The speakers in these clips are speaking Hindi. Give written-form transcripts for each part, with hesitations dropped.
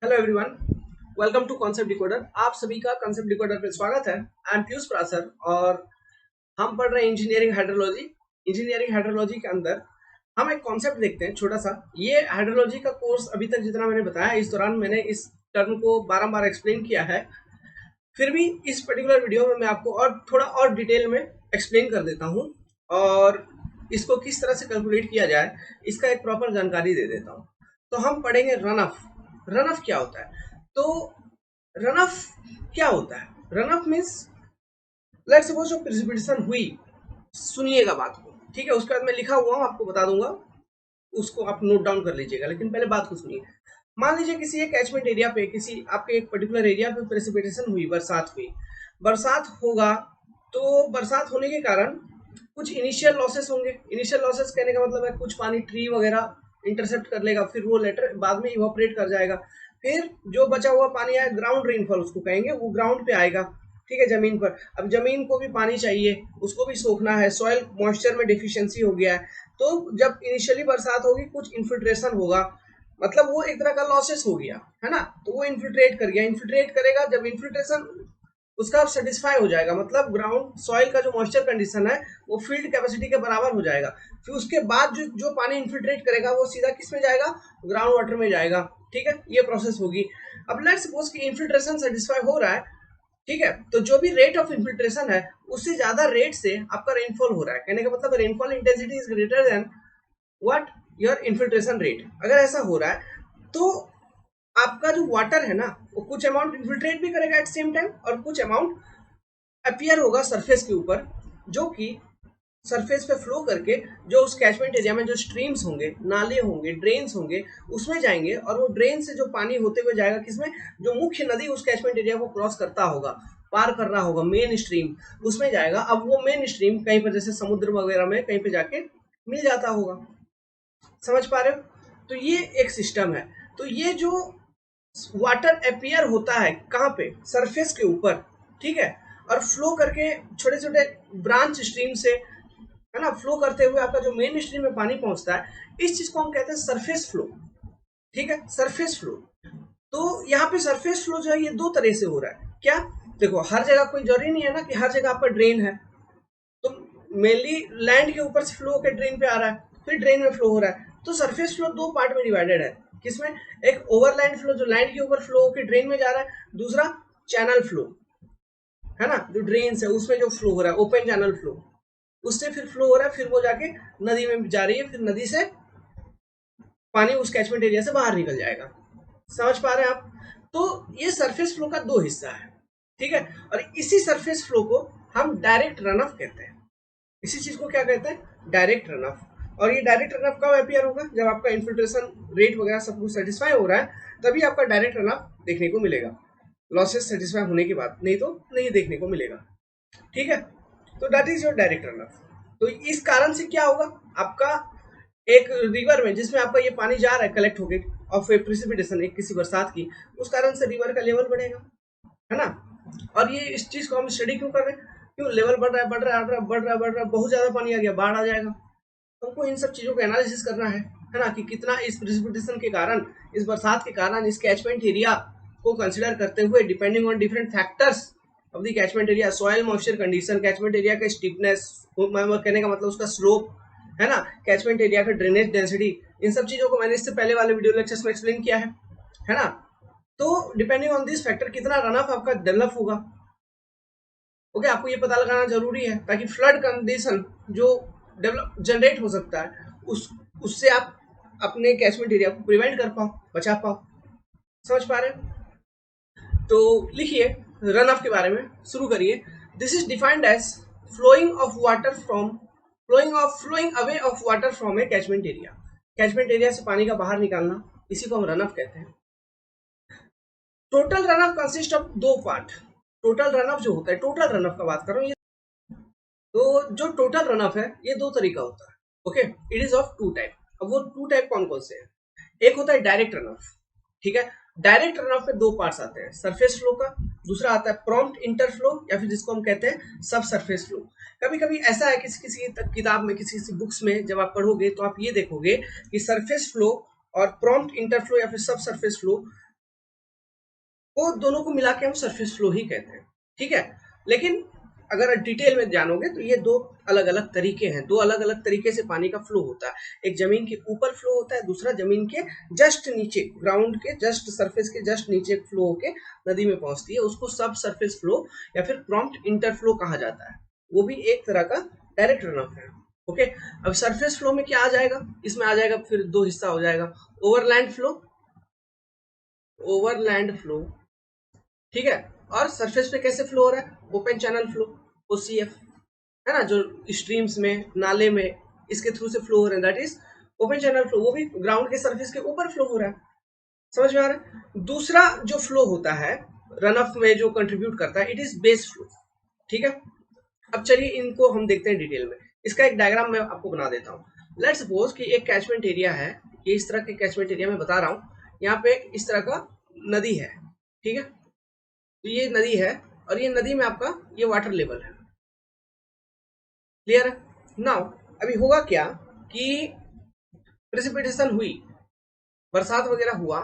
Hello everyone, welcome to concept decoder. आप सभी का कॉन्सेप्ट डिकोडर पे स्वागत है। आई एम पीयूष प्रासर और हम पढ़ रहे हैं इंजीनियरिंग हाइड्रोलॉजी। इंजीनियरिंग हाइड्रोलॉजी के अंदर हम एक कॉन्सेप्ट देखते हैं छोटा सा। ये हाइड्रोलॉजी का कोर्स अभी तक जितना मैंने बताया, इस दौरान मैंने इस टर्म को बारंबार एक्सप्लेन किया है। फिर भी इस पर्टिकुलर वीडियो में मैं आपको और थोड़ा और डिटेल में एक्सप्लेन कर देता हूँ और इसको किस तरह से कैलकुलेट किया जाए इसका एक प्रॉपर जानकारी दे देता हूँ। तो हम पढ़ेंगे रन ऑफ। रन ऑफ क्या होता है? तो रन ऑफ क्या होता है? Run of means, let's suppose जो प्रेसिपिटेशन हुई, सुनिएगा बात को, ठीक है? उसके बाद मैं लिखा हुआ हूँ, आपको बता दूंगा, उसको आप नोट डाउन कर लीजिएगा, लेकिन पहले बात को सुनिए। मान लीजिए किसी एक कैचमेंट एरिया पे, किसी आपके एक पर्टिकुलर एरिया पे प्रेसिपिटेशन हुई, बरसात हुई। बरसात होगा तो बरसात होने के कारण कुछ इनिशियल लॉसेस होंगे। इनिशियल लॉसेस कहने का मतलब है कुछ पानी ट्री वगैरह इंटरसेप्ट कर लेगा, फिर वो लेटर बाद में इवापोरेट कर जाएगा। फिर जो बचा हुआ पानी है, ग्राउंड रेनफॉल उसको कहेंगे, वो ग्राउंड पे आएगा, ठीक है, जमीन पर। अब जमीन को भी पानी चाहिए, उसको भी सोखना है, सॉइल मॉइस्चर में डिफिशियंसी हो गया है, तो जब इनिशियली बरसात होगी कुछ इन्फिल्ट्रेशन होगा, मतलब वो एक तरह का लॉसेस हो गया है ना। तो वो इन्फिल्ट्रेट कर गया, इन्फिल्ट्रेट करेगा, जब इन्फिल्ट्रेशन उसका सेटिस्फाई हो जाएगा, मतलब ग्राउंड सॉइल का जो मॉइस्चर कंडीशन है वो फील्ड कैपेसिटी के बराबर हो जाएगा। फिर उसके बाद जो जो पानी इन्फिल्ट्रेट करेगा वो सीधा किस में जाएगा? ग्राउंड वाटर में जाएगा, ठीक है, ये प्रोसेस होगी। अब लेट्स सपोज कि इन्फिल्ट्रेशन सेटिस्फाई हो रहा है, ठीक है, तो जो भी रेट ऑफ इन्फिल्ट्रेशन है उससे ज्यादा रेट से आपका रेनफॉल हो रहा है, कहने का मतलब rainfall intensity is greater than what, your infiltration rate. अगर ऐसा हो रहा है तो आपका जो वाटर है ना, वो कुछ अमाउंट इन्फिल्ट्रेट भी करेगा एट सेम टाइम, और कुछ अमाउंट अपीयर होगा सरफेस के ऊपर, जो कि सरफेस पे फ्लो करके जो उस कैचमेंट एरिया में जो स्ट्रीम्स होंगे, नाले होंगे, ड्रेन्स होंगे, उसमें जाएंगे, और वो ड्रेन से जो पानी होते हुए जाएगा किसमें? जो मुख्य नदी उस कैचमेंट एरिया को क्रॉस करता होगा, पार कर रहा होगा, मेन स्ट्रीम, उसमें जाएगा। अब वो मेन स्ट्रीम कहीं पर जैसे समुद्र वगैरह में कहीं पे जाके मिल जाता होगा। समझ पा रहे हो? तो ये एक सिस्टम है। तो ये जो वाटर अपीयर होता है कहाँ पे? सरफेस के ऊपर, ठीक है, और फ्लो करके छोटे छोटे ब्रांच स्ट्रीम से, है ना, फ्लो करते हुए आपका जो मेन स्ट्रीम में पानी पहुंचता है, इस चीज को हम कहते हैं सरफेस फ्लो, ठीक है, सरफेस फ्लो। तो यहाँ पे सरफेस फ्लो जो है ये दो तरह से हो रहा है। क्या? देखो, हर जगह कोई जरूरी नहीं है ना कि हर जगह आपका ड्रेन है, तो मेनली लैंड के ऊपर से फ्लो होकर ड्रेन पे आ रहा है, फिर ड्रेन में फ्लो हो रहा है। तो सरफेस फ्लो दो पार्ट में डिवाइडेड है। किसमें? एक ओवरलैंड फ्लो जो लैंड के ऊपर फ्लो होकर ड्रेन में जा रहा है, दूसरा चैनल फ्लो, है ना, जो ड्रेन है उसमें जो फ्लो हो रहा है, ओपन चैनल फ्लो, उससे फिर फ्लो हो रहा है, फिर वो जाके नदी में जा रही है, फिर नदी से पानी उस कैचमेंट एरिया से बाहर निकल जाएगा। समझ पा रहे हैं आप? तो ये सरफेस फ्लो का दो हिस्सा है, ठीक है, और इसी सरफेस फ्लो को हम डायरेक्ट रन ऑफ कहते हैं। इसी चीज को क्या कहते हैं? Direct run of. और ये डायरेक्ट रन ऑफ कब अपीयर होगा? जब आपका इन्फिल्ट्रेशन रेट वगैरह सब कुछ सेटिस्फाई हो रहा है, तभी आपका डायरेक्ट रन ऑफ देखने को मिलेगा। लॉसेस सेटिस्फाई होने के बाद नहीं तो नहीं देखने को मिलेगा, ठीक है। तो that is your direct run of. तो इस कारण से क्या होगा? आपका एक रिवर में जिसमें आपका ये पानी जा रहा है कलेक्ट होके ऑफ प्रिसिपिटेशन एक किसी बरसात की, उस कारण से रिवर का लेवल बढ़ेगा, है ना। और ये इस चीज को हम स्टडी क्यों कर रहे हैं? क्यों लेवल बढ़ रहा है, बढ़ रहा है, बढ़ रहा है, बढ़ रहा है, बढ़ रहा है, बहुत ज्यादा पानी आ गया, बाढ़ आ जाएगा। हमको इन सब चीजों का एनालिसिस करना है ना, कि कितना इस प्रिसिपिटेशन के कारण, इस बरसात के कारण, इस कैचमेंट एरिया को कंसिडर करते हुए, depending on different factors of the catchment area, soil moisture condition, catchment area का स्टीपनेस, कहने का मतलब उसका स्लोप, है ना, कैचमेंट एरिया का ड्रेनेज डेंसिटी, इन सब चीजों को मैंने इससे पहले वाले वीडियो लेक्चर्स में एक्सप्लेन किया है ना। तो डिपेंडिंग ऑन दिस फैक्टर कितना रन ऑफ आपका डेवलप होगा, ओके, आपको ये पता लगाना जरूरी है, ताकि फ्लड कंडीशन जो डेवलप जनरेट हो सकता है उससे आप अपने कैचमेंट एरिया को प्रिवेंट कर पाओ, बचा पाओ। समझ पा रहे हैं? तो लिखिए, रन ऑफ के बारे में शुरू करिए। This is defined as flowing of water from, flowing away of water from a catchment area. Catchment area से पानी का बाहर निकालना, इसी को हम रन ऑफ कहते हैं। Total run of consist of दो पार्ट। टोटल रन ऑफ जो होता है, टोटल रन ऑफ का बात कर रहा हूँ ये। तो जो टोटल रन ऑफ है ये दो तरीका होता है, okay, it is of two type. अब वो टू टाइप कौन कौन से हैं? एक होता है डायरेक्ट रन ऑफ, ठीक है। डायरेक्ट रन ऑफ में दो पार्ट्स आते हैं, सरफेस फ्लो का, दूसरा आता है प्रॉम्प्ट इंटरफ्लो, या फिर जिसको हम कहते हैं सब सरफेस फ्लो। कभी कभी ऐसा है किसी किसी किताब में, किसी किसी बुक्स में जब आप पढ़ोगे तो आप ये देखोगे कि सरफेस फ्लो और प्रॉम्प्ट इंटरफ्लो या फिर सब सरफेस फ्लो वो दोनों को मिला के हम सरफेस फ्लो ही कहते हैं, ठीक है। लेकिन अगर डिटेल में जानोगे तो ये दो अलग अलग तरीके हैं, दो अलग अलग तरीके से पानी का फ्लो होता है। एक जमीन के ऊपर फ्लो होता है, दूसरा जमीन के जस्ट नीचे, ग्राउंड के जस्ट सरफेस के जस्ट नीचे फ्लो होके नदी में पहुंचती है, उसको सब सरफेस फ्लो या फिर प्रॉम्प्ट इंटरफ्लो कहा जाता है। वो भी एक तरह का डायरेक्ट रन ऑफ है। ओके, अब सरफेस फ्लो में क्या आ जाएगा, इसमें आ जाएगा फिर दो हिस्सा हो जाएगा, ओवरलैंड फ्लो, ओवरलैंड फ्लो, ठीक है। और सरफेस पे कैसे फ्लो हो रहा है, ओपन चैनल फ्लो, ओसीएफ, है ना, जो स्ट्रीम्स में, नाले में, इसके थ्रू से फ्लो हो रहे हैं, that is open channel flow. वो भी ग्राउंड के सरफेस के ऊपर फ्लो हो रहा है, समझ में आ रहा है। दूसरा जो फ्लो होता है रन ऑफ में जो कंट्रीब्यूट करता है, इट इज बेस फ्लो, ठीक है। अब चलिए इनको हम देखते हैं डिटेल में। इसका एक डायग्राम मैं आपको बना देता हूँ। लेट्स सपोज कि एक कैचमेंट एरिया है, ये इस तरह के कैचमेंट एरिया में बता रहा हूँ, यहाँ पे इस तरह का नदी है, ठीक है। तो ये नदी है और ये नदी में आपका ये वाटर लेवल है, क्लियर है। नाउ अभी होगा क्या कि प्रेसिपिटेशन हुई, बरसात वगैरह हुआ,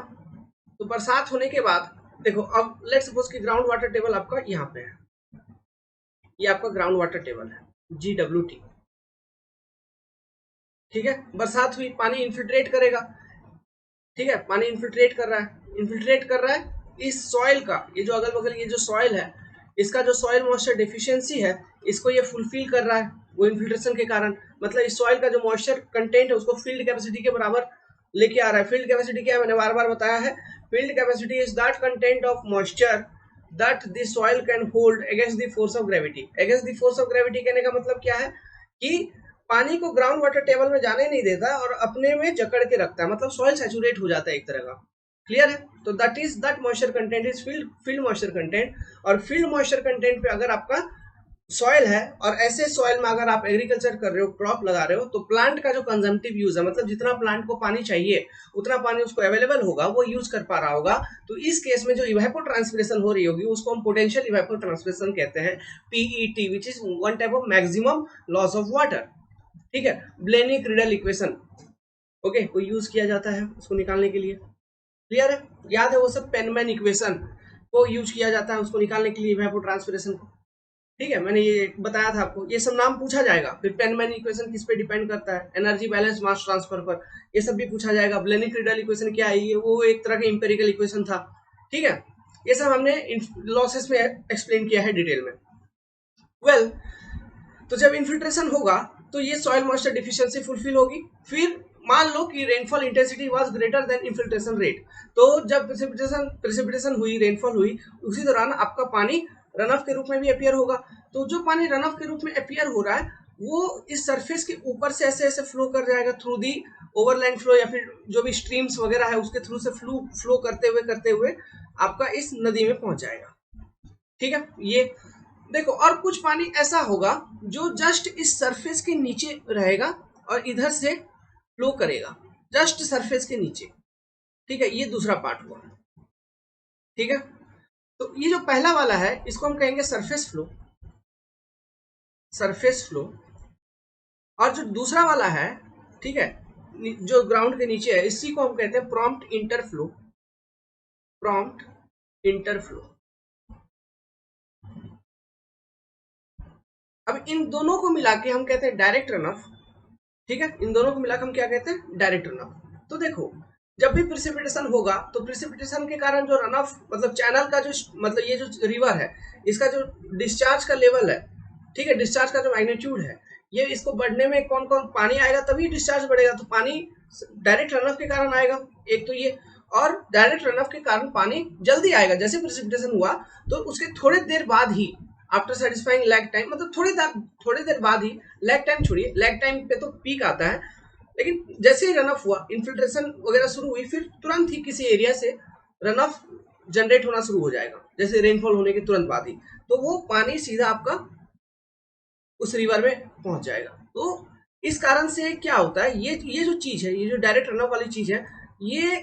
तो बरसात होने के बाद देखो, अब लेट्स सपोज कि ग्राउंड वाटर टेबल आपका यहाँ पे है, ये आपका ग्राउंड वाटर टेबल है GWT, ठीक है। बरसात हुई, पानी इन्फिल्ट्रेट करेगा, ठीक है, पानी इन्फिल्ट्रेट कर रहा है, इन्फिल्ट्रेट कर रहा है इस सॉइल का, ये जो अगल बगल ये जो सॉइल है, इसका जो सॉइल मॉइस्चर डिफिशियंसी है, इसको ये फुलफिल कर रहा है वो इन्फिल्ट्रेशन के कारण। मतलब इस सॉइल का जो मॉइस्चर कंटेंट है उसको फील्ड कैपेसिटी के बराबर लेके आ रहा है। फील्ड कैपेसिटी क्या है, मैंने बार बार बताया है, field capacity is that content of moisture that the soil can hold against the force of gravity. Against the force of gravity कहने का मतलब क्या है कि पानी को ग्राउंड वाटर टेबल में जाने नहीं देता और अपने में जकड़ के रखता है, मतलब सॉइल सैचुरेट हो जाता है एक तरह का, क्लियर है। तो that is that moisture content is field moisture content. और फील्ड मॉइस्चर कंटेंट पे अगर आपका सॉइल है और ऐसे सॉइल में अगर आप एग्रीकल्चर कर रहे हो, क्रॉप लगा रहे हो, तो प्लांट का जो कंजम्पटिव यूज है, मतलब जितना प्लांट को पानी चाहिए उतना पानी उसको अवेलेबल होगा, वो यूज कर पा रहा होगा। तो इस केस में जो इवेपो ट्रांसपिरेशन हो रही होगी उसको हम पोटेंशियल इवेपो ट्रांसपिरेशन कहते हैं, PET, which is one type of maximum loss of water, ठीक है। ब्लेनी क्रिडल इक्वेशन, ओके, को यूज किया जाता है उसको निकालने के लिए, क्लियर है। याद है वो सब, पेनमैन इक्वेशन को यूज किया जाता है उसको निकालने के लिए, इवेपो ट्रांसपिरेशन को, ठीक है। मैंने ये बताया था आपको, ये सब नाम पूछा जाएगा। फिर पेनमैन इक्वेशन किस पे डिपेंड करता है, एनर्जी बैलेंस मास ट्रांसफर पर, ये सब भी पूछा जाएगा। ब्लेनी क्रिडल इक्वेशन क्या है, ये वो एक तरह का इंपेरिकल इक्वेशन था, ठीक है। ये सब हमने लॉसेस में एक्सप्लेन किया है डिटेल में। वेल, तो जब इन्फिल्ट्रेशन होगा तो ये सॉइल मॉइस्चर डिफिशियंसी फुलफिल होगी। फिर मान लो कि rainfall intensity was greater than infiltration rate, तो जब प्रेसिपिटेशन हुई, रेनफॉल हुई, उसी दौरान आपका पानी रन ऑफ के रूप में भी अपियर होगा। तो जो पानी रन ऑफ के रूप में अपियर हो रहा है वो इस सरफेस के ऊपर से ऐसे ऐसे फ्लो कर जाएगा थ्रू दी ओवरलैंड फ्लो, या फिर जो भी स्ट्रीम्स वगैरह है उसके थ्रू से फ्लो करते हुए आपका इस नदी में पहुंच जाएगा, ठीक है। ये देखो, और कुछ पानी ऐसा होगा जो जस्ट इस सरफेस के नीचे रहेगा और इधर से फ्लो करेगा जस्ट सरफेस के नीचे, ठीक है। ये दूसरा पार्ट हुआ, ठीक है। तो ये जो पहला वाला है इसको हम कहेंगे सरफेस फ्लो, सरफेस फ्लो। और जो दूसरा वाला है, ठीक है, जो ग्राउंड के नीचे है, इसी को हम कहते हैं प्रॉम्प्ट इंटरफ्लो, प्रॉम्प्ट इंटरफ्लो। अब इन दोनों को मिला के हम कहते हैं डायरेक्ट रन ऑफ, ठीक है। इन दोनों को मिलाकर हम क्या कहते हैं, डायरेक्ट रन ऑफ। तो देखो, जब भी प्रेसिपिटेशन होगा तो प्रेसिपिटेशन के कारण जो रन ऑफ, मतलब चैनल का जो, मतलब ये जो रिवर है इसका जो डिस्चार्ज का लेवल है, ठीक है, डिस्चार्ज का जो मैग्नीट्यूड है, ये इसको बढ़ने में कौन कौन पानी आएगा तभी डिस्चार्ज बढ़ेगा। तो पानी डायरेक्ट रन ऑफ के कारण आएगा, एक तो ये, और डायरेक्ट रन ऑफ के कारण पानी जल्दी आएगा। जैसे प्रेसिपिटेशन हुआ तो उसके थोड़ी देर बाद ही, आफ्टर सेटिस्फाइंग लैग टाइम, मतलब थोड़ी देर बाद ही, लैग टाइम छोड़िए, लैग टाइम पे तो पीक आता है, लेकिन जैसे ही रन ऑफ हुआ, इन्फिल्ट्रेशन वगैरह शुरू हुई, फिर तुरंत ही किसी एरिया से रन ऑफ जनरेट होना शुरू हो जाएगा, जैसे रेनफॉल होने के तुरंत बाद ही। तो वो पानी सीधा आपका उस रिवर में पहुंच जाएगा। तो इस कारण से क्या होता है, ये जो चीज है, ये जो डायरेक्ट रन ऑफ वाली चीज है, ये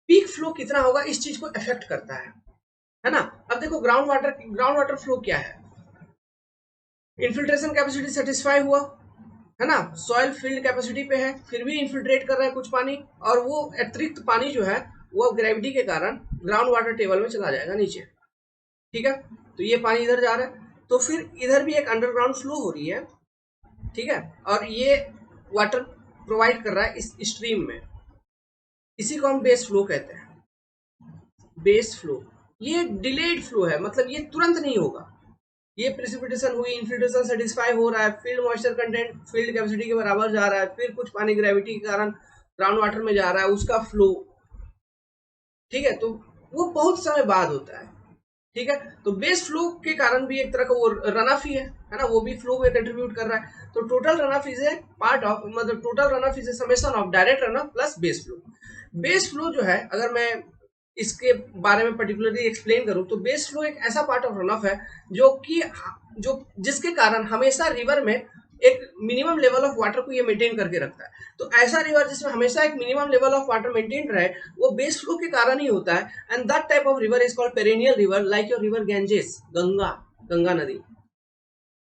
पीक फ्लो कितना होगा इस चीज को इफेक्ट करता है ना। अब देखो, ग्राउंड वाटर फ्लो क्या है, इन्फिल्ट्रेशन कैपेसिटी सेटिस्फाई हुआ, है ना, सॉइल फील्ड कैपेसिटी पे है, फिर भी इन्फिल्ट्रेट कर रहा है कुछ पानी, और वो अतिरिक्त पानी जो है वो ग्रेविटी के कारण ग्राउंड वाटर टेबल में चला जाएगा नीचे, ठीक है। तो ये पानी इधर जा रहा है, तो फिर इधर भी एक अंडरग्राउंड फ्लो हो रही है, ठीक है, और ये वाटर प्रोवाइड कर रहा है इस स्ट्रीम में। इसी को हम बेस फ्लो कहते हैं, बेस फ्लो। ये डिलेड फ्लो है, मतलब ये तुरंत नहीं होगा। ये प्रेसिपिटेशन हुई, इन्फिल्ट्रेशन सेटिस्फाई हो रहा है, field moisture content field capacity के बराबर जा रहा है, फिर कुछ पानी ग्रेविटी के कारण ग्राउंड वाटर में जा रहा है, उसका फ्लो, ठीक है। तो वो बहुत समय बाद होता है, ठीक है। तो बेस फ्लो के कारण भी एक तरह का वो रन ऑफ ही है ना, वो भी फ्लो में कंट्रीब्यूट कर रहा है। तो total run off is a part of, मतलब total run off is a summation of direct run off plus base flow. Base flow जो है, अगर मैं इसके बारे में पर्टिकुलरली एक्सप्लेन करूं, तो बेस फ्लो एक ऐसा पार्ट ऑफ रन ऑफ है जो कि जो जिसके कारण हमेशा रिवर में एक मिनिमम लेवल ऑफ वाटर को ये मेंटेन करके रखता है। तो ऐसा रिवर जिसमें हमेशा एक minimum level of water maintain रहे, वो बेस फ्लो के कारण ही होता है। And that type of river is called perennial river, like your river Ganges, Ganga, Ganga नदी,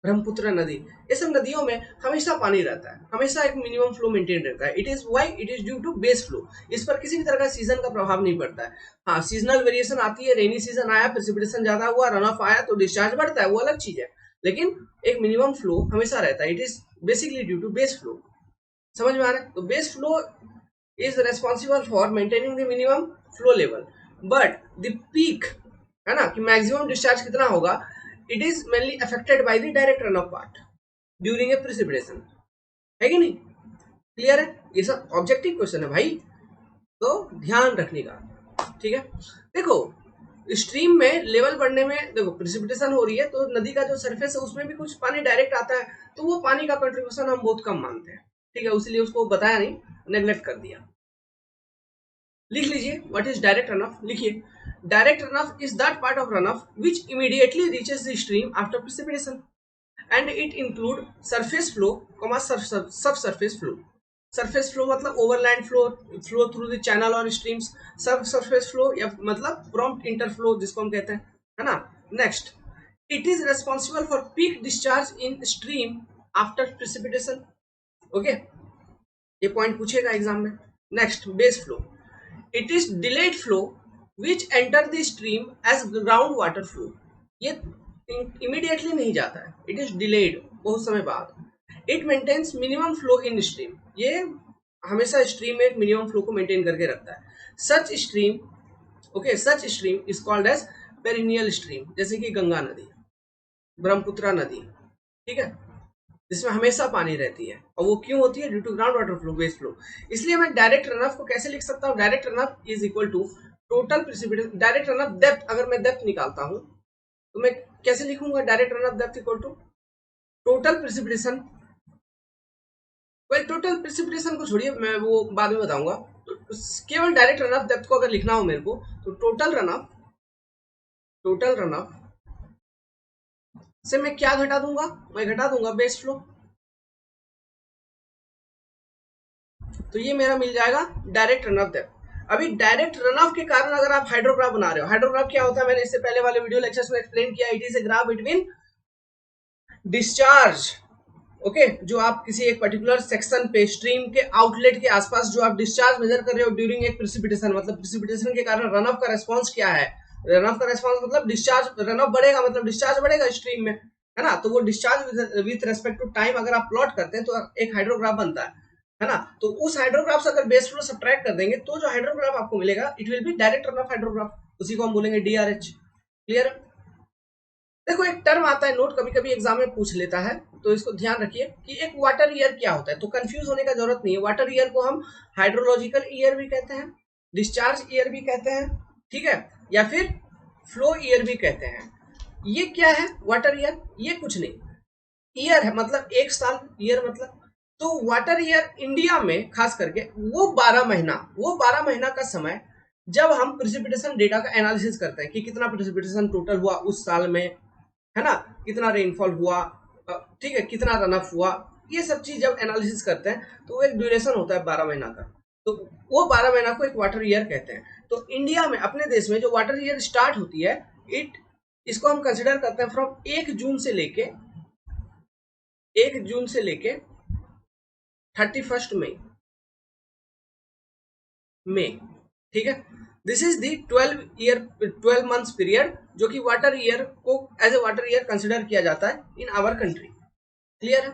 ब्रह्मपुत्र नदी। ये सब नदियों में हमेशा पानी रहता है, हमेशा एक मिनिमम फ्लो मेंटेन रहता है। It is why it is due to base flow. इस पर किसी भी तरह का सीजन का प्रभाव नहीं पड़ता है। हाँ, सीजनल वेरिएशन आती है, रेनी सीजन आया, प्रेसिपिटेशन ज्यादा हुआ, रन ऑफ आया तो डिस्चार्ज बढ़ता है, वो अलग चीज है, लेकिन एक मिनिमम फ्लो हमेशा रहता है। It is basically due to base flow. समझ में आ रहा है? तो base flow is responsible for maintaining the minimum flow level, but the peak, है ना, कि मैक्सिमम डिस्चार्ज कितना होगा, it is mainly affected by the direct run off part during a precipitation, है कि नहीं? क्लियर है? ये सब ऑब्जेक्टिव क्वेश्चन है भाई, तो ध्यान रखने का, ठीक है। देखो, स्ट्रीम में लेवल बढ़ने में, देखो प्रेसिपिटेशन हो रही है तो नदी का जो सरफेस है उसमें भी कुछ पानी डायरेक्ट आता है, तो वो पानी का कंट्रीब्यूशन हम बहुत कम मानते हैं, ठीक है, इसलिए उसको बताया नहीं, नेग्लेक्ट कर दिया। लिख लीजिए what is direct run off. लिखिए, direct run off is that part of run off which immediately reaches the stream after precipitation and it include surface flow, subsurface flow. Surface flow मतलब overland flow, flow through the channel और स्ट्रीम्स। सब सरफेस फ्लो या मतलब प्रॉम्प्ट इंटरफ्लो जिसको हम कहते हैं, है ना। Next, it is responsible for peak discharge in stream after precipitation. Okay, ये पॉइंट पूछेगा एग्जाम में। Next, base flow, it is delayed flow which enter the stream as ground water flow. ये इमीडिएटली नहीं जाता है, इट इज डिलेड, बहुत समय बाद। It maintains minimum flow in stream, ये हमेशा स्ट्रीम में एक मिनिमम फ्लो को मेंटेन करके रखता है। Such stream, okay, such stream is called as perennial stream, जैसे कि गंगा नदी, ब्रह्मपुत्र नदी, ठीक है, जिसमें हमेशा पानी रहती है। और वो क्यों होती है? Due to ground water flow, base flow. इसलिए मैं डायरेक्ट रन ऑफ को कैसे लिख सकता हूँ? Direct run off is equal to total precipitation, direct run off depth. अगर मैं डेप्थ निकालता हूँ तो मैं कैसे लिखूंगा? Direct run off depth equal to total precipitation. Well, total precipitation को छोड़िए, मैं वो बाद में बताऊंगा। तो केवल डायरेक्ट रन ऑफ डेप्थ को अगर लिखना हो मेरे को, तो टोटल रन ऑफ से मैं क्या घटा दूंगा? मैं घटा दूंगा बेस फ्लो। तो ये मेरा मिल जाएगा डायरेक्ट रन ऑफ डेप्थ। अभी डायरेक्ट रन ऑफ के कारण अगर आप हाइड्रोग्राफ बना रहे हो, हाइड्रोग्राफ क्या होता है मैंने इससे पहले वाले वीडियो लेक्चर्स में एक्सप्लेन किया। It is a graph between discharge, okay, जो आप किसी एक पर्टिकुलर सेक्शन पे स्ट्रीम के आउटलेट के आसपास जो आप डिस्चार्ज मेजर कर रहे हो ड्यूरिंग एक प्रेसिपिटेशन, मतलब प्रेसिपिटेशन के कारण रन ऑफ का रेस्पॉन्स क्या है। रन ऑफ का रेस्पॉन्स मतलब डिस्चार्ज, रन ऑफ बढ़ेगा मतलब डिस्चार्ज बढ़ेगा स्ट्रीम में, है ना। तो वो discharge with respect to time अगर आप प्लॉट करते हैं तो एक हाइड्रोग्राफ बनता है ना। तो उस हाइड्रोग्राफ से अगर बेस फ्लो सब्ट्रैक्ट कर देंगे तो जो हाइड्रोग्राफ आपको मिलेगा it will be direct run of hydrograph, उसी को हम बोलेंगे डीआरएच। क्लियर? देखो, एक टर्म आता है नोट, कभी कभी एग्जाम में पूछ लेता है, तो इसको ध्यान रखिए कि एक वाटर ईयर क्या होता है। तो कंफ्यूज होने का जरूरत नहीं है। वाटर ईयर को हम हाइड्रोलॉजिकल ईयर भी कहते हैं, डिस्चार्ज ईयर भी कहते हैं, ठीक है, या फिर फ्लो ईयर भी कहते हैं। ये क्या है वाटर ईयर? ये कुछ नहीं, ईयर है मतलब एक साल, ईयर मतलब। तो वाटर ईयर इंडिया में खास करके वो 12 महीना का समय जब हम प्रेसिपिटेशन डेटा का एनालिसिस करते हैं कि कितना प्रेसिपिटेशन टोटल हुआ उस साल में, है ना, कितना रेनफॉल हुआ, ठीक है, कितना रन ऑफ हुआ, ये सब चीज जब एनालिसिस करते हैं तो वो एक ड्यूरेशन होता है 12 महीना का। तो वो 12 महीना को एक वाटर ईयर कहते हैं। तो इंडिया में, अपने देश में जो वाटर ईयर स्टार्ट होती है, इसको हम कंसिडर करते हैं फ्रॉम 1 जून से लेके 31 मई, ठीक है। This is the 12 months period जो कि वाटर ईयर को as a water year consider किया जाता है इन आवर कंट्री। क्लियर है?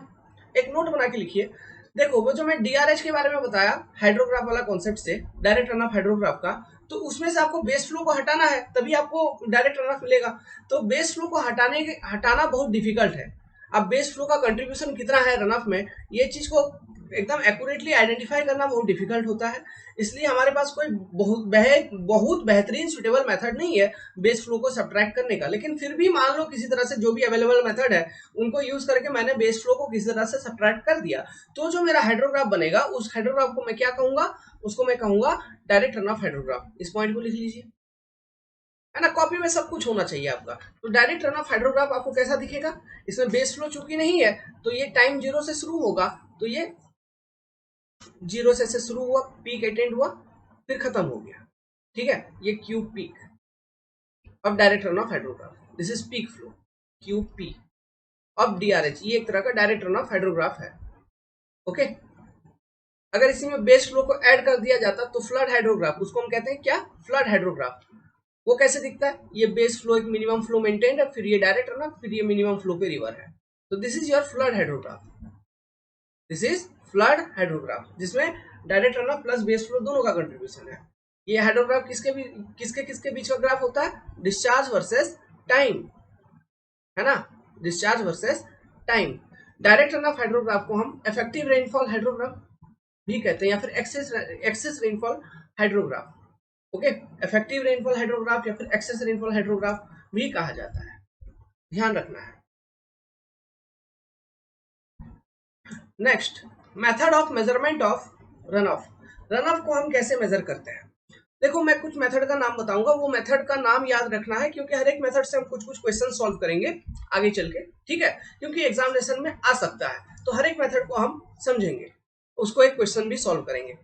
एक नोट बना के लिखिए। देखो वो जो मैं डीआरएच के बारे में बताया हाइड्रोग्राफ वाला कॉन्सेप्ट से, डायरेक्ट रन ऑफ हाइड्रोग्राफ का, तो उसमें से आपको बेस फ्लो को हटाना है तभी आपको डायरेक्ट रन ऑफ मिलेगा। तो बेस फ्लो को हटाना बहुत डिफिकल्ट है। अब बेस फ्लो का कंट्रीब्यूशन कितना है रन ऑफ में, ये चीज को एकदम एक्यूरेटली आइडेंटिफाई करना बहुत डिफिकल्ट होता है। इसलिए हमारे पास कोई बहुत बेहतरीन सुटेबल मेथड नहीं है बेस फ्लो को सब्ट्रैक्ट करने का। लेकिन फिर भी मान लो किसी तरह से जो भी अवेलेबल मेथड है उनको यूज करके मैंने बेस फ्लो को किसी तरह से सब्ट्रैक्ट कर दिया, तो जो मेरा हाइड्रोग्राफ बनेगा उस हाइड्रोग्राफ को मैं क्या कहूंगा, उसको मैं कहूंगा डायरेक्ट रन ऑफ हाइड्रोग्राफ। इस पॉइंट को लिख लीजिए, है ना। कॉपी में सब कुछ होना चाहिए आपका। तो डायरेक्ट रन ऑफ हाइड्रोग्राफ आपको कैसा दिखेगा, इसमें बेस फ्लो चूंकि नहीं है तो ये टाइम जीरो से शुरू होगा, तो ये जीरो से शुरू हुआ, पीक अटेंड हुआ, फिर खत्म हो गया। ठीक है, ये क्यूब पीक अब direct run of hydrograph, this is peak flow cube P. अब डीआरएच ये एक तरह का डायरेक्ट रन ऑफ हाइड्रोग्राफ है। ओके, अगर इसी में बेस फ्लो को ऐड कर दिया जाता तो फ्लड हाइड्रोग्राफ, उसको हम कहते हैं क्या, फ्लड हाइड्रोग्राफ। वो कैसे दिखता है, ये बेस फ्लो एक मिनिमम फ्लो मेंटेन्ड है, फिर ये डायरेक्ट रन ऑफ, फिर ये मिनिमम फ्लो पे रिवर है। तो this is your flood hydrograph, this is flood hydrograph जिसमें direct run off plus base flow दोनों का कंट्रीब्यूशन है। ये हाइड्रोग्राफ किसके बीच का ग्राफ होता है, डिस्चार्ज वर्सेस टाइम, है ना, discharge versus time. Direct run of hydrograph को हम इफेक्टिव रेनफॉल हाइड्रोग्राफ भी कहते हैं या फिर excess rainfall hydrograph. Okay, effective rainfall hydrograph या फिर एक्सेस रेनफॉल हाइड्रोग्राफ भी कहा जाता है, ध्यान रखना है। Next, method of measurement of run of. Run of को हम कैसे मेजर करते हैं, देखो मैं कुछ मेथड का नाम बताऊंगा, वो मेथड का नाम याद रखना है क्योंकि हर एक मेथड से हम कुछ कुछ क्वेश्चन सॉल्व करेंगे आगे चल के। ठीक है, क्योंकि एग्जामिनेशन में आ सकता है, तो हर एक मेथड को हम समझेंगे, उसको एक क्वेश्चन भी सॉल्व करेंगे।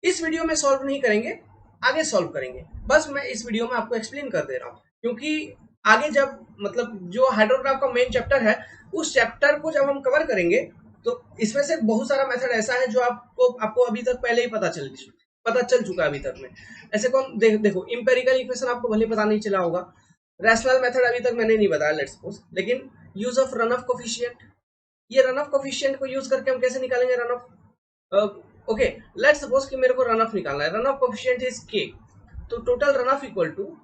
इस वीडियो में सॉल्व नहीं करेंगे, आगे सॉल्व करेंगे। बस मैं इस वीडियो में आपको एक्सप्लेन कर दे रहा हूँ क्योंकि आगे जब मतलब जो हाइड्रोग्राफ का मेन चैप्टर है उस चैप्टर को जब हम कवर करेंगे तो इसमें से बहुत सारा मेथड ऐसा है जो आपको अभी तक पहले ही पता चल चुका है अभी तक में। ऐसे कौन देखो इंपेरिकल इक्वेशन आपको भले पता नहीं चला होगा, रैशनल मेथड अभी तक मैंने नहीं बताया लेट्स सपोज, लेकिन use of run off coefficient, ये रन ऑफ कोफिशिएंट को यूज करके हम कैसे निकालेंगे run of. Okay, let's suppose कि मेरे को रन ऑफ निकालना है, run off coefficient is K, तो total run off equal to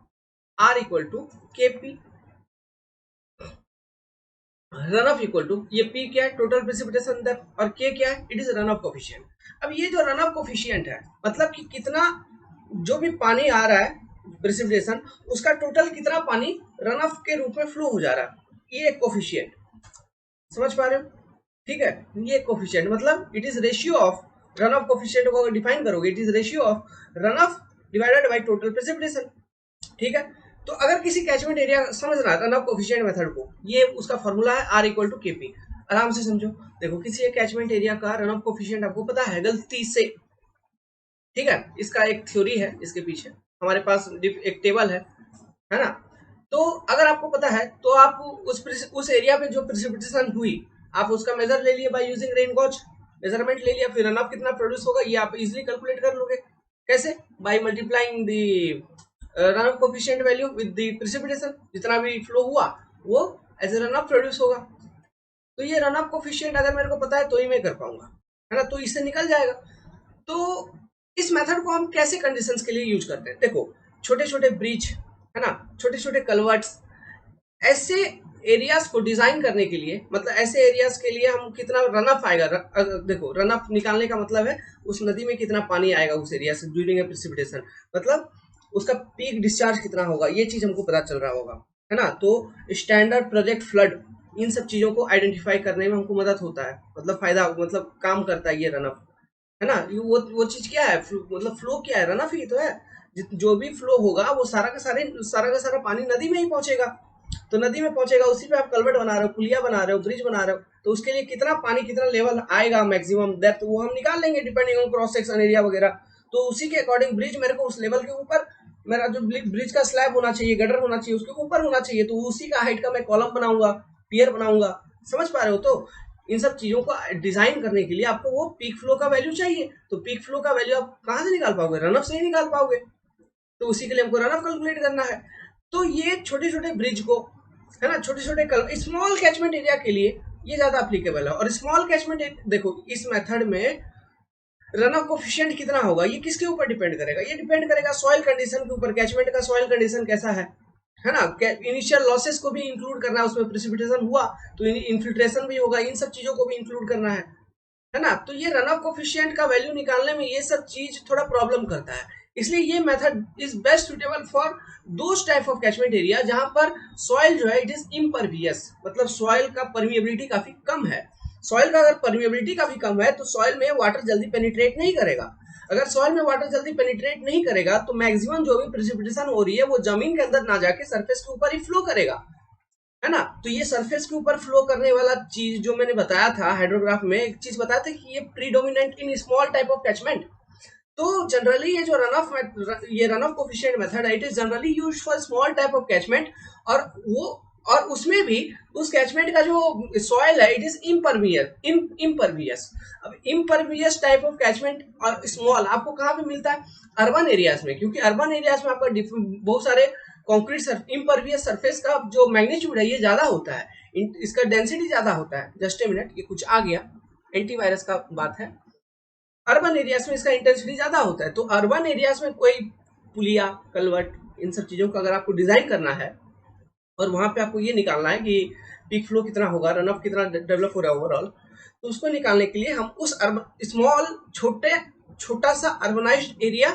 R equal to K P. Run off equal to ये पी क्या है, टोटल प्रेसिपिटेशन डेप्थ, और के क्या है, it is run off coefficient. अब ये जो रन ऑफ कोफिशिएंट है मतलब कि कितना जो भी पानी आ रहा है प्रेसिपिटेशन उसका टोटल कितना पानी रन ऑफ के रूप में फ्लो हो जा रहा है, ये एक कोफिशिएंट। समझ पा रहे हो? ठीक है, ये कोफिशिएंट मतलब it is ratio of run off coefficient को अगर डिफाइन करोगे it is ratio of run of divided by total precipitation. ठीक है, तो अगर किसी कैचमेंट एरिया समझना है रन ऑफ कोफिशिएंट मेथड को, ये उसका फॉर्मूला है आर इक्वल टू केपी। आराम से समझो, देखो किसी एक कैचमेंट एरिया का रन ऑफ कोफिशिएंट आपको पता है गलती से, ठीक है, इसका एक थ्योरी है इसके पीछे, हमारे पास एक टेबल है ना। तो अगर आपको पता है तो आप उस एरिया पे जो प्रेसिपिटेशन हुई आप उसका मेजर ले लिए by using rain gauge, measurement ले लिया, फिर रन ऑफ कितना प्रोड्यूस होगा ये आप इजीली कैलकुलेट कर लोगे। कैसे, by multiplying the run off coefficient value with the precipitation, जितना भी फ्लो हुआ वो as a run off produce होगा। तो ये रन ऑफ कोफिशिएंट अगर मेरे को पता है तो ही मैं कर पाऊंगा, है ना, तो इससे निकल जाएगा। तो इस मेथड को हम कैसे कंडीशंस के लिए यूज करते हैं, देखो छोटे छोटे ब्रिज, है ना, छोटे छोटे कलवर्ट्स, ऐसे एरियाज को डिजाइन करने के लिए, मतलब ऐसे एरियाज के लिए हम कितना रन ऑफ आएगा, देखो रन ऑफ निकालने का मतलब है उस नदी में कितना पानी आएगा उस एरिया से ड्यूरिंग ए प्रेसिपिटेशन, मतलब उसका पीक डिस्चार्ज कितना होगा, ये चीज हमको पता चल रहा होगा, है ना। तो स्टैंडर्ड प्रोजेक्ट फ्लड, इन सब चीजों को आइडेंटिफाई करने में हमको मदद होता है, मतलब फायदा, मतलब काम करता है ये रन ऑफ, है ना। वो चीज क्या है, मतलब फ्लो क्या है, रन ऑफ ही तो है। जो भी फ्लो होगा वो सारा का सारा पानी नदी में ही पहुंचेगा, तो नदी में पहुंचेगा, उसी पे आप कलवर्ट बना रहे हो, पुलिया बना रहे हो, ब्रिज बना रहे हो, तो उसके लिए कितना पानी कितना लेवल आएगा मैक्सिमम डेप्थ वो हम निकाल लेंगे depending on cross section area वगैरह। तो उसी के अकॉर्डिंग ब्रिज मेरे को उस लेवल के ऊपर, मेरा जो ब्रिज का स्लैब होना चाहिए, गटर होना चाहिए, उसके ऊपर होना चाहिए, तो उसी का हाइट का मैं कॉलम बनाऊंगा, पियर बनाऊंगा। समझ पा रहे हो? तो इन सब चीजों को डिजाइन करने के लिए आपको वो पीक फ्लो का वैल्यू चाहिए, तो पीक फ्लो का वैल्यू आप कहां से निकाल पाओगे, रन ऑफ से ही निकाल पाओगे। तो उसी के लिए हमको रन ऑफ कैलकुलेट करना है। तो ये छोटे छोटे ब्रिज को, है ना, छोटे छोटे स्मॉल कैचमेंट एरिया के लिए ये ज्यादा अप्लीकेबल है। और स्मॉल कैचमेंट देखो, इस मेथड में रन ऑफ कोफिशिएंट कितना होगा ये किसके ऊपर डिपेंड करेगा? ये डिपेंड करेगा सॉइल कंडीशन के ऊपर, कैचमेंट का सॉइल कंडीशन कैसा है ना। इनिशियल लॉसेस को भी इंक्लूड करना है, उसमें प्रेसिपिटेशन हुआ तो इन्फिल्ट्रेशन भी होगा, इन सब चीजों को भी इंक्लूड करना है ना। तो ये रन ऑफ कोफिशिएंट का वैल्यू निकालने में ये सब चीज थोड़ा प्रॉब्लम करता है। इसलिए ये method is best suitable for those type of catchment area जहां पर सॉइल जो है इट इज इम्परवियस, मतलब सॉइल का परमिएबिलिटी काफी कम है। सॉइल का अगर परमिएबिलिटी काफी कम है तो सॉइल में वाटर जल्दी पेनिट्रेट नहीं करेगा। अगर सॉइल में वाटर जल्दी पेनिट्रेट नहीं करेगा तो मैक्सिमम जो भी प्रेसिपिटेशन हो रही है वो जमीन के अंदर ना जाके सरफेस के ऊपर ही फ्लो करेगा, है ना। तो ये सरफेस के ऊपर फ्लो करने वाला चीज जो मैंने बताया था हाइड्रोग्राफ में, एक चीज बताया था कि ये predominant in small type of catchment. तो जनरली ये जो रन ऑफ कोफिशिएंट मेथड है it is generally used for small type of catchment. और उसमें भी उस कैचमेंट का जो सॉइल है इट इज इम्परवियस। अब इम्परवियस टाइप ऑफ कैचमेंट और स्मॉल आपको कहाँ पे मिलता है? अर्बन एरियाज में, क्योंकि अर्बन एरियाज में आपका बहुत सारे कॉन्क्रीट इम्परवियस सरफेस का जो मैग्नीट्यूड है ये ज्यादा होता है, इसका डेंसिटी ज्यादा होता है। जस्ट ए मिनट, ये कुछ आ गया, एंटीवायरस का बात है। अर्बन एरियाज में इसका इंटेंसिटी ज्यादा होता है। तो अर्बन एरियाज में कोई पुलिया, कलवर्ट, इन सब चीजों का अगर आपको डिजाइन करना है और वहां पे आपको ये निकालना है कि पीक फ्लो कितना होगा, रन ऑफ कितना डेवलप हो रहा है ओवरऑल, तो उसको निकालने के लिए हम उस स्मॉल छोटा सा अर्बनाइज्ड एरिया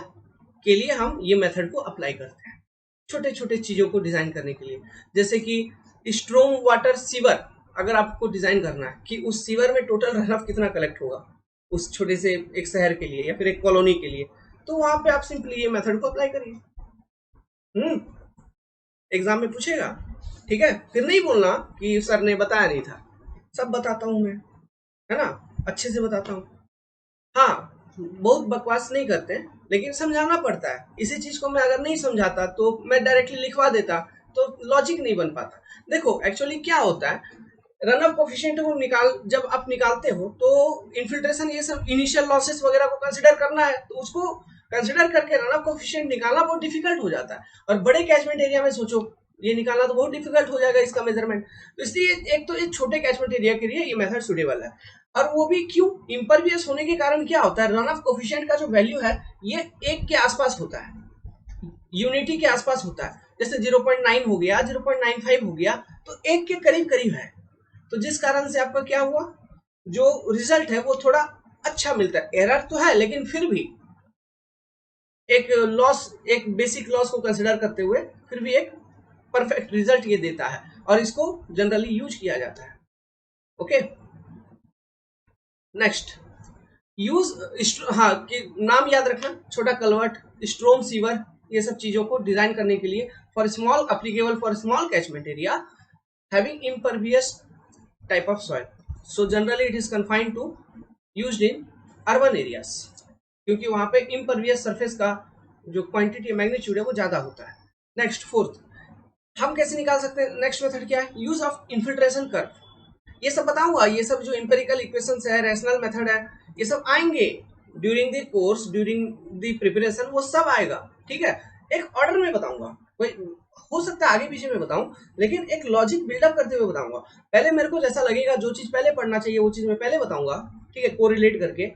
के लिए हम ये मेथड को अप्लाई करते हैं, छोटे छोटे चीजों को डिजाइन करने के लिए। जैसे कि स्ट्रॉम वाटर सीवर अगर आपको डिजाइन करना है कि उस सीवर में टोटल रन ऑफ कितना कलेक्ट होगा उस छोटे से एक शहर के लिए या फिर एक कॉलोनी के लिए, तो वहां पे आप सिंपली ये मेथड को अप्लाई करिए। एग्जाम में पूछेगा, ठीक है। फिर नहीं बोलना कि सर ने बताया नहीं था, सब बताता हूं मैं, है ना, अच्छे से बताता हूँ। हाँ, बहुत बकवास नहीं करते लेकिन समझाना पड़ता है। इसी चीज को मैं अगर नहीं समझाता तो मैं डायरेक्टली लिखवा देता तो लॉजिक नहीं बन पाता। देखो एक्चुअली क्या होता है, रन ऑफ कोफिशिएंट को जब आप निकालते हो तो इन्फिल्ट्रेशन ये सब इनिशियल लॉसेस वगैरह को कंसिडर करना है, तो उसको कंसिडर करके रन ऑफ कोफिशिएंट निकालना बहुत डिफिकल्ट हो जाता है। और बड़े कैचमेंट एरिया में सोचो ये निकालना तो बहुत डिफिकल्ट हो जाएगा इसका मेजरमेंट। तो इसलिए एक तो ये छोटे कैचमेंट एरिया के लिए ये मेथड सुटेबल है। और वो भी क्यों? इम्परवियस होने के कारण क्या होता है, रन ऑफ कोफिशिएंट का जो वैल्यू है ये 1 के आसपास होता है, यूनिटी के आसपास होता है। जैसे 0.9 हो गया, 0.95 हो गया, तो 1 के करीब करीब है। तो जिस कारण से आपका क्या हुआ, जो रिजल्ट है वो थोड़ा अच्छा मिलता है। एरर तो है लेकिन फिर भी एक लॉस, एक बेसिक लॉस को कंसिडर करते हुए फिर भी एक परफेक्ट रिजल्ट ये देता है और इसको जनरली यूज किया जाता है। ओके, नेक्स्ट यूज, हाँ कि नाम याद रखना, छोटा कलवर्ट, स्ट्रोम सीवर, ये सब चीजों को डिजाइन करने के लिए for small applicable for small catchment area having impervious type of soil. So generally it is confined to used in urban areas, क्योंकि वहां पे impervious surface का जो क्वांटिटी मैग्नीट्यूड है वो ज्यादा होता है। नेक्स्ट फोर्थ, हम कैसे निकाल सकते हैं? नेक्स्ट मेथड क्या है? Use of infiltration curve. ये सब बताऊंगा, ये सब जो इंपेरिकल इक्वेशंस है, रैशनल मेथड है, ये सब आएंगे during the course, during the preparation, वो सब आएगा, ठीक है। एक ऑर्डर में बताऊंगा, कोई हो सकता है आगे पीछे में बताऊं लेकिन एक लॉजिक बिल्डअप करते हुए बताऊंगा। पहले मेरे को जैसा लगेगा, जो चीज पहले पढ़ना चाहिए वो चीज मैं पहले बताऊंगा, ठीक है, कोरिलेट करके।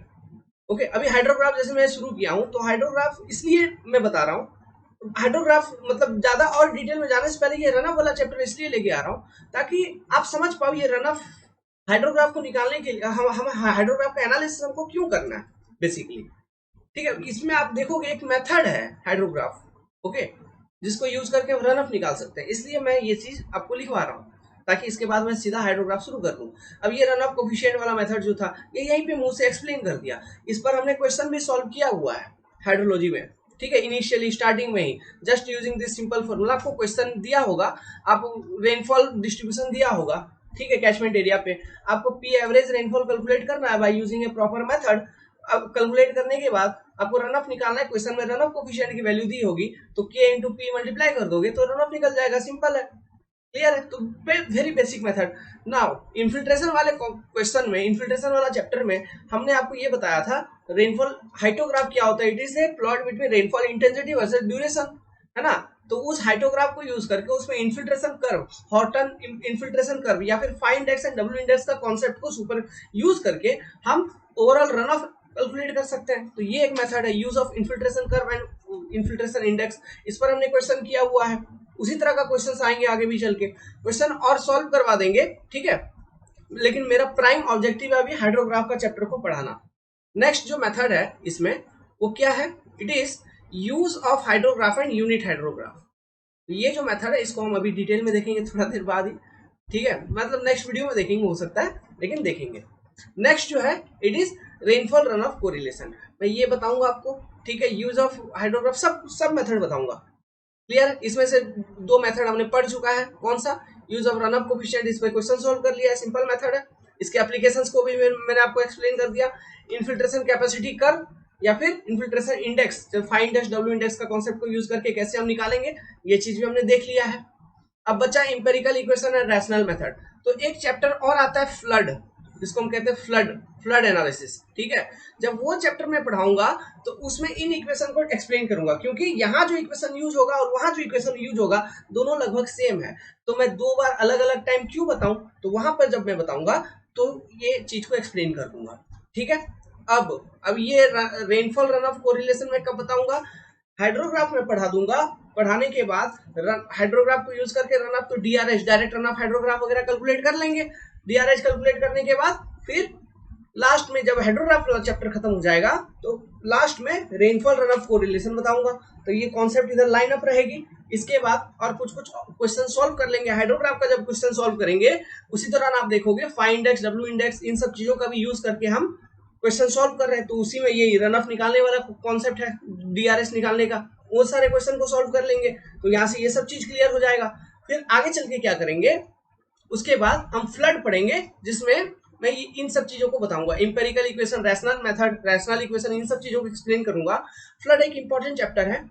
ओके, अभी हाइड्रोग्राफ जैसे मैं शुरू किया हूं तो हाइड्रोग्राफ इसलिए मैं बता रहा हूं, हाइड्रोग्राफ मतलब ज्यादा और डिटेल में जाने से पहले ये रन ऑफ वाला चैप्टर इसलिए लेके आ रहा हूं ताकि आप समझ पाओ ये रन ऑफ हाइड्रोग्राफ को निकालने के लिए हम हाइड्रोग्राफ का एनालिसिस हमको क्यों करना है बेसिकली, ठीक है। इसमें आप देखोगे एक मेथड है हाइड्रोग्राफ, ओके, जिसको यूज करके हम रन ऑफ निकाल सकते हैं। इसलिए मैं ये चीज आपको लिखवा रहा हूँ ताकि इसके बाद मैं सीधा हाइड्रोग्राफ शुरू कर दूं। अब ये रन ऑफ कोफिशिएंट वाला मेथड जो था ये यहीं पे मुंह से एक्सप्लेन कर दिया। इस पर हमने क्वेश्चन भी सॉल्व किया हुआ है हाइड्रोलॉजी में, ठीक है, इनिशियली स्टार्टिंग में ही just using this simple formula. आपको क्वेश्चन दिया होगा, आप रेनफॉल डिस्ट्रीब्यूशन दिया होगा, ठीक है, कैचमेंट एरिया पे आपको पी एवरेज रेनफॉल कैलकुलेट करना है by using A proper method. अब कैलकुलेट करने के बाद आपको रन ऑफ निकालना है। क्वेश्चन में रन ऑफ कोफिशिएंट की वैल्यू दी होगी तो k इंटू पी मल्टीप्लाई कर दोगे तो रन ऑफ निकल जाएगा, सिंपल है। क्लियर है? तो very basic method. Now infiltration वाले क्वेश्चन में, इन्फिल्ट्रेशन वाला चैप्टर में हमने आपको ये बताया था रेनफॉल हाइटोग्राफ क्या होता है। It is a plot between rainfall intensity versus duration, है ना। तो उस हाइटोग्राफ को यूज करके उसमें infiltration curve, Horton infiltration curve या फिर fine index and W index का कॉन्सेप्ट को सुपर यूज करके हम ओवरऑल रन ऑफ कैलकुलेट कर सकते हैं। तो ये एक मेथड है, use of infiltration curve and infiltration index. इस पर हमने क्वेश्चन किया हुआ है, उसी तरह का क्वेश्चन आएंगे आगे भी चल के, क्वेश्चन और सॉल्व करवा देंगे, ठीक है। लेकिन मेरा प्राइम ऑब्जेक्टिव है अभी हाइड्रोग्राफ का चैप्टर को पढ़ाना। नेक्स्ट जो मेथड है इसमें वो क्या है, it is use of hydrograph and unit hydrograph. ये जो मेथड है इसको हम अभी डिटेल में देखेंगे थोड़ा देर बाद ही, ठीक है, मतलब नेक्स्ट वीडियो में देखेंगे हो सकता है, लेकिन देखेंगे। नेक्स्ट जो है it is rainfall run of correlation. मैं ये बताऊंगा आपको, ठीक है, यूज ऑफ हाइड्रोग्राफ, सब मेथड बताऊंगा। क्लियर? इसमें से दो मेथड हमने पढ़ चुका है, कौन सा, use of run off coefficient, इस पे क्वेश्चन सॉल्व कर लिया है, सिंपल मेथड है। इसके एप्लीकेशंस को भी मैंने आपको एक्सप्लेन कर दिया। इन्फिल्ट्रेशन कैपेसिटी कर्व या फिर infiltration index, fine index W index का कॉन्सेप्ट को यूज करके कैसे हम निकालेंगे, ये चीज भी हमने देख लिया है। अब बचा empirical equation and rational method. तो एक चैप्टर और आता है फ्लड, जिसको हम कहते हैं फ्लड एनालिसिस, ठीक है। जब वो चैप्टर में पढ़ाऊंगा तो उसमें इन इक्वेशन को एक्सप्लेन करूंगा, क्योंकि यहाँ जो इक्वेशन यूज होगा और वहां जो इक्वेशन यूज होगा दोनों लगभग सेम है। तो मैं दो बार अलग अलग टाइम क्यों बताऊं, तो वहां पर जब मैं बताऊंगा तो ये चीज को एक्सप्लेन कर दूंगा, ठीक है। अब ये रेनफॉल रन ऑफ कोरिलेशन में कब बताऊंगा, हाइड्रोग्राफ में पढ़ा दूंगा। पढ़ाने के बाद हाइड्रोग्राफ को यूज करके रन ऑफ, तो डीआरएच डायरेक्ट रन ऑफ हाइड्रोग्राफ वगैरह कैलकुलेट कर लेंगे। डीआरएच कैलकुलेट करने के बाद फिर लास्ट में जब हाइड्रोग्राफ वाला चैप्टर खत्म हो जाएगा तो लास्ट में रेनफॉल रन ऑफ कोरिलेशन बताऊंगा। तो ये कॉन्सेप्ट इधर लाइन अप रहेगी। इसके बाद और कुछ क्वेश्चन सॉल्व कर लेंगे। हाइड्रोग्राफ का जब क्वेश्चन सॉल्व करेंगे उसी दौरान आप देखोगे फाइन इंडेक्स, डब्ल्यू इंडेक्स, इन सब चीजों का भी यूज करके हम क्वेश्चन सॉल्व कर रहे हैं। तो उसी में ये रन ऑफ निकालने वाला कॉन्सेप्ट है, डीआरएस निकालने का, वो सारे क्वेश्चन को सॉल्व कर लेंगे। तो यहाँ से ये सब चीज क्लियर हो जाएगा। फिर आगे चल के क्या करेंगे, उसके बाद हम फ्लड पढ़ेंगे, जिसमें मैं इन सब चीजों को बताऊंगा, empirical equation, rational method, rational equation, इन सब चीजों को एक्सप्लेन करूंगा। फ्लड एक इंपॉर्टेंट चैप्टर है,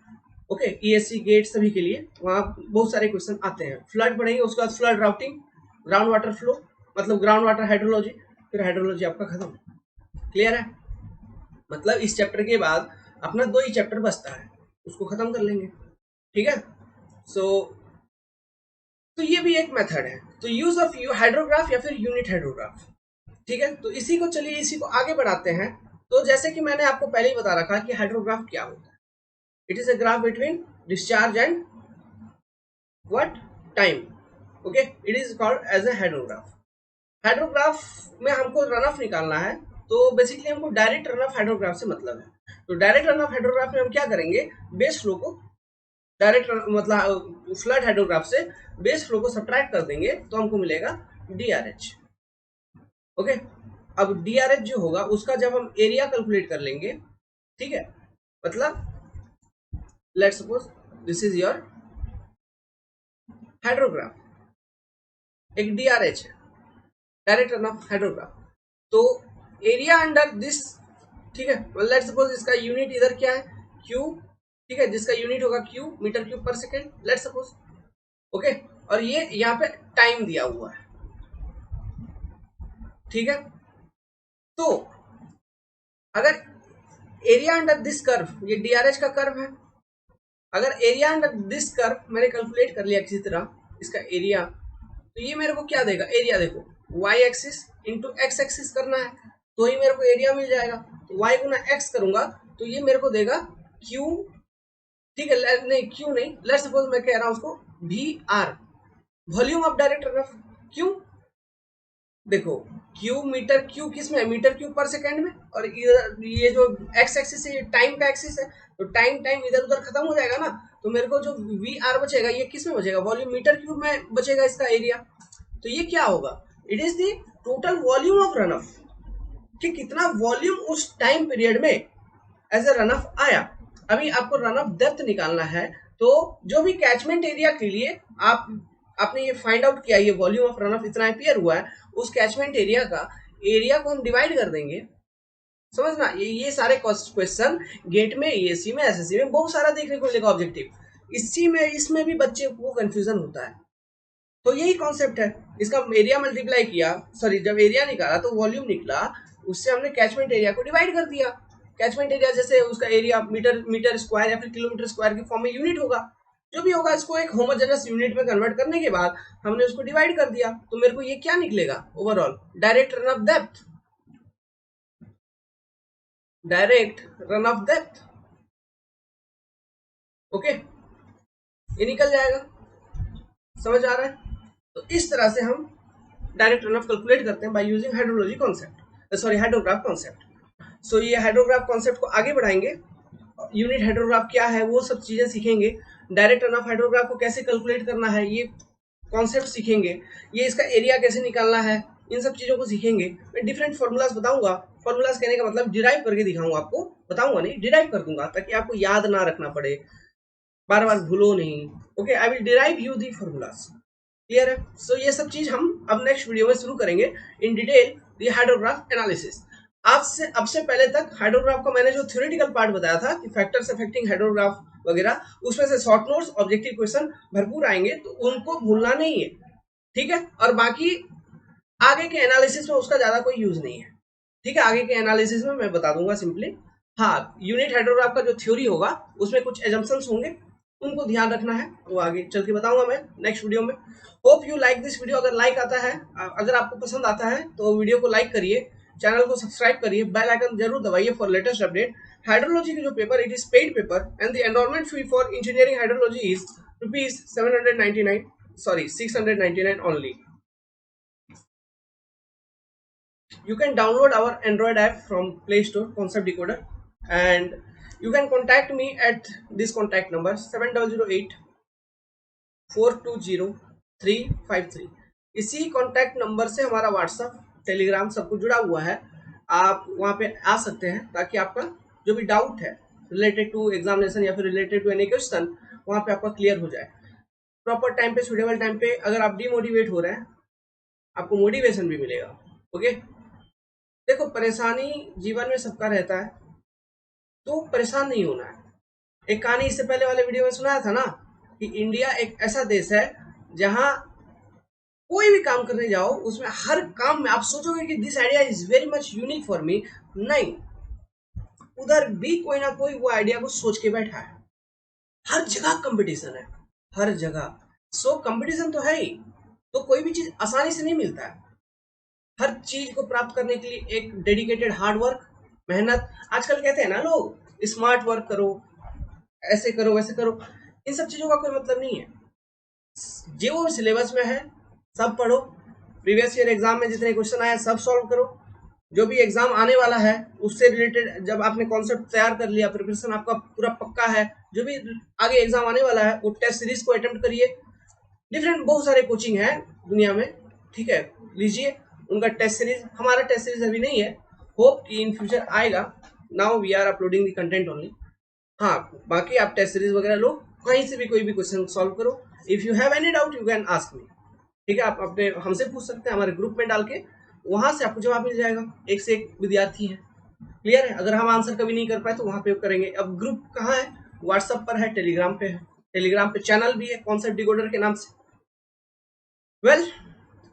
ओके, ईएससी गेट सभी के लिए, वहां बहुत सारे क्वेश्चन आते हैं। फ्लड पढ़ेंगे, उसके बाद flood routing, ground water flow, मतलब ग्राउंड वाटर हाइड्रोलॉजी, फिर हाइड्रोलॉजी आपका खत्म। क्लियर है? मतलब इस चैप्टर के बाद अपना दो ही चैप्टर बचता है, उसको खत्म कर लेंगे, ठीक है। सो तो ये भी एक मेथड है, तो यूज ऑफ हाइड्रोग्राफ या फिर यूनिट हाइड्रोग्राफ, ठीक है। तो इसी को चलिए इसी को आगे बढ़ाते हैं। तो जैसे कि मैंने आपको पहले ही बता रखा कि हाइड्रोग्राफ क्या होता है, it is a graph between discharge and what time, okay, it is called as a hydrograph. Hydrograph में हमको रन ऑफ निकालना है, तो बेसिकली हमको डायरेक्ट रन ऑफ हाइड्रोग्राफ से मतलब है। तो डायरेक्ट रन ऑफ हाइड्रोग्राफ में हम क्या करेंगे, बेस फ्लो को डायरेक्ट मतलब फ्लड हाइड्रोग्राफ से बेस फ्लो को सब्ट्रैक्ट कर देंगे तो हमको मिलेगा डीआरएच, ओके। अब डीआरएच जो होगा उसका जब हम एरिया कैलकुलेट कर लेंगे, ठीक है, मतलब let's suppose this is your hydrograph, एक डीआरएच है, डायरेक्ट रन ऑफ हाइड्रोग्राफ। तो एरिया अंडर दिस, ठीक है, लेट्स सपोज इसका यूनिट इधर क्या है, क्यू, ठीक है, जिसका यूनिट होगा क्यू, मीटर क्यूब पर सेकेंड, लेट्स सपोज, ओके। और ये यहाँ पे टाइम दिया हुआ है, ठीक है। तो अगर एरिया अंडर दिस कर्व, ये डीआरएच का कर्व है, अगर एरिया अंडर दिस कर्व मैंने कैलकुलेट कर लिया किसी तरह इसका एरिया, तो ये मेरे को क्या देगा, एरिया देखो y axis into x axis करना है तो ही मेरे को एरिया मिल जाएगा। तो y गुना x करूंगा तो ये मेरे को देगा q, ठीक है, नहीं क्यू नहीं, लेट्स सपोज मैं कह रहा हूं उसको V R, volume of direct run off, Q देखो क्यू मीटर क्यू किस में है, मीटर क्यूब पर सेकेंड में, और ये जो एक्स एक्सिस है ये टाइम का एक्सिस है, तो टाइम टाइम इधर उधर खत्म हो जाएगा ना, तो मेरे को जो वी आर बचेगा ये किस में बचेगा, वॉल्यूम मीटर क्यूब में बचेगा इसका एरिया। तो ये क्या होगा, it is the total volume of run of, कि कितना वॉल्यूम उस टाइम पीरियड में एज ए रन ऑफ आया। अभी आपको रन ऑफ डेप्थ निकालना है, तो जो भी कैचमेंट एरिया के लिए आपने ये फाइंड आउट किया, ये वॉल्यूम ऑफ रन ऑफ इतना एम्पियर हुआ है, उस कैचमेंट एरिया का एरिया को हम डिवाइड कर देंगे, समझना। ये सारे क्वेश्चन गेट में, ईएससी में, एसएससी में बहुत सारा देखने को मिलेगा ऑब्जेक्टिव। इसी में इसमें भी बच्चे को कंफ्यूजन होता है, तो यही कॉन्सेप्ट है। इसका एरिया मल्टीप्लाई किया, सॉरी जब एरिया निकाला तो वॉल्यूम निकला, उससे हमने कैचमेंट एरिया को डिवाइड कर दिया। कैचमेंट एरिया जैसे उसका एरिया मीटर स्क्वायर या फिर किलोमीटर स्क्वायर के फॉर्म में यूनिट होगा, जो भी होगा इसको एक होमोजेनस यूनिट में कन्वर्ट करने के बाद हमने उसको डिवाइड कर दिया। तो मेरे को ये क्या निकलेगा overall, direct run off depth, direct run off depth. Okay, ये निकल जाएगा, समझ आ रहा है। तो इस तरह से हम डायरेक्ट रन ऑफ कैलकुलेट करते हैं by using hydrology concept, sorry hydrograph concept. So ये हाइड्रोग्राफ कॉन्सेप्ट को आगे बढ़ाएंगे, यूनिट हाइड्रोग्राफ क्या है वो सब चीजें सीखेंगे, डायरेक्ट रन ऑफ हाइड्रोग्राफ को कैसे कैलकुलेट करना है ये कॉन्सेप्ट सीखेंगे, ये इसका एरिया कैसे निकालना है, इन सब चीजों को सीखेंगे। मैं डिफरेंट फॉर्मूलाज बताऊंगा, फॉर्मूलाज कहने का मतलब डिराइव करके दिखाऊंगा आपको, बताऊंगा नहीं, डिराइव कर दूंगा ताकि आपको याद ना रखना पड़े, बार बार भूलो नहीं। Okay, I will derive you the formulas, clear है। सो ये सब चीज हम अब नेक्स्ट वीडियो में शुरू करेंगे in detail the hydrograph analysis. अब से पहले तक हाइड्रोग्राफ का मैंने जो थ्योरेटिकल पार्ट बताया था कि फैक्टर्स अफेक्टिंग हाइड्रोग्राफ वगैरह, उसमें से शॉर्ट नोट्स ऑब्जेक्टिव क्वेश्चन भरपूर आएंगे, तो उनको भूलना नहीं है, ठीक है। और बाकी आगे के एनालिसिस में उसका ज्यादा कोई यूज नहीं है, ठीक है। आगे के एनालिसिस में मैं बता दूंगा सिंपली। हाँ, यूनिट हाइड्रोग्राफ का जो थ्योरी होगा उसमें कुछ एजम्पशंस होंगे, उनको ध्यान रखना है, वो आगे चल के बताऊंगा मैं नेक्स्ट वीडियो में। Hope you like this video. अगर लाइक आता है, अगर आपको पसंद आता है तो वीडियो को लाइक करिए, चैनल को सब्सक्राइब करिए, बेल आइकन जरूर दबाइए फॉर लेटेस्ट अपडेट। हाइड्रोलॉजी की जो paper, it is paid paper and the enrolment fee for engineering hydrology is ₹799, sorry 699 only. You can download our Android app from Play Store, Concept Decoder, and you can contact me at this contact number 7008 420 353। इसी कॉन्टैक्ट नंबर से हमारा व्हाट्सएप, टेलीग्राम सब कुछ जुड़ा हुआ है, आप वहाँ पे आ सकते हैं ताकि आपका जो भी डाउट है रिलेटेड टू एग्जामिनेशन या फिर रिलेटेड टू एनी क्वेश्चन, वहाँ पे आपका क्लियर हो जाए प्रॉपर टाइम पे, सुटेबल टाइम पे। अगर आप डिमोटिवेट हो रहे हैं, आपको मोटिवेशन भी मिलेगा। ओके, देखो परेशानी जीवन में सबका रहता है, तो परेशान नहीं होना है। एक कहानी इससे पहले वाले वीडियो में सुनाया था ना कि इंडिया एक ऐसा देश है जहां कोई भी काम करने जाओ, उसमें हर काम में आप सोचोगे कि this idea is very much unique for me, नहीं, उधर भी कोई ना कोई वो आइडिया को सोच के बैठा है। हर जगह कंपटीशन है, हर जगह। सो कंपटीशन तो है ही, तो कोई भी चीज आसानी से नहीं मिलता है। हर चीज को प्राप्त करने के लिए एक डेडिकेटेड हार्ड वर्क, मेहनत। आजकल कहते हैं ना लोग स्मार्ट वर्क करो, ऐसे करो वैसे करो, इन सब चीजों का कोई मतलब नहीं है। जो सिलेबस में है सब पढ़ो, प्रीवियस ईयर एग्जाम में जितने क्वेश्चन आए सब सॉल्व करो, जो भी एग्जाम आने वाला है उससे रिलेटेड जब आपने कॉन्सेप्ट तैयार कर लिया, प्रिपरेशन आपका पूरा पक्का है, जो भी आगे एग्जाम आने वाला है वो टेस्ट सीरीज को अटेम्प्ट करिए। डिफरेंट बहुत सारे कोचिंग है दुनिया में, ठीक है, लीजिए उनका टेस्ट सीरीज। हमारा टेस्ट सीरीज अभी नहीं है, होप कि इन फ्यूचर आएगा। Now we are uploading the content only. हाँ, बाकी आप टेस्ट सीरीज वगैरह लो, कहीं से भी कोई भी क्वेश्चन सॉल्व करो। If you have any doubt you can ask me, ठीक है। आप अपने हमसे पूछ सकते हैं, हमारे ग्रुप में डाल के, वहां से आपको जवाब मिल जाएगा। एक से एक विद्यार्थी है, क्लियर है। अगर हम आंसर कभी नहीं कर पाए तो वहां पे करेंगे। अब ग्रुप कहाँ है, व्हाट्सएप पर है, टेलीग्राम पे है, टेलीग्राम पे चैनल भी है कॉन्सेप्ट डिकोडर के नाम से। Well,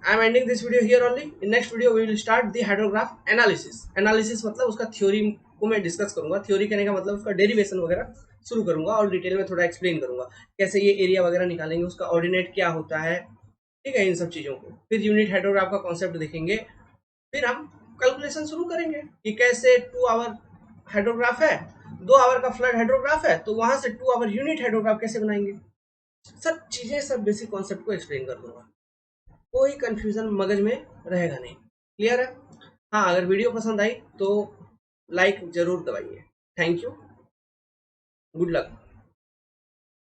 I am ending this video here only. In next video we will start the hydrograph analysis. Analysis मतलब उसका थ्योरी को मैं डिस्कस करूंगा। थ्योरी कहने का मतलब उसका डेरिवेशन वगैरह शुरू करूंगा और डिटेल में थोड़ा एक्सप्लेन करूंगा कैसे ये एरिया वगैरह निकालेंगे, उसका ऑर्डिनेट क्या होता है, ठीक है, इन सब चीजों को। फिर यूनिट हाइड्रोग्राफ का कॉन्सेप्ट देखेंगे, फिर हम कैलकुलेशन शुरू करेंगे कि कैसे 2 आवर हाइड्रोग्राफ है, 2 आवर का फ्लड हाइड्रोग्राफ है, तो वहां से 2 आवर यूनिट हाइड्रोग्राफ कैसे बनाएंगे, सब चीजें, सब बेसिक कॉन्सेप्ट को एक्सप्लेन कर दूंगा। कोई कंफ्यूजन मगज में रहेगा नहीं, क्लियर है। हाँ, अगर वीडियो पसंद आई तो लाइक जरूर दबाइए। Thank you, good luck.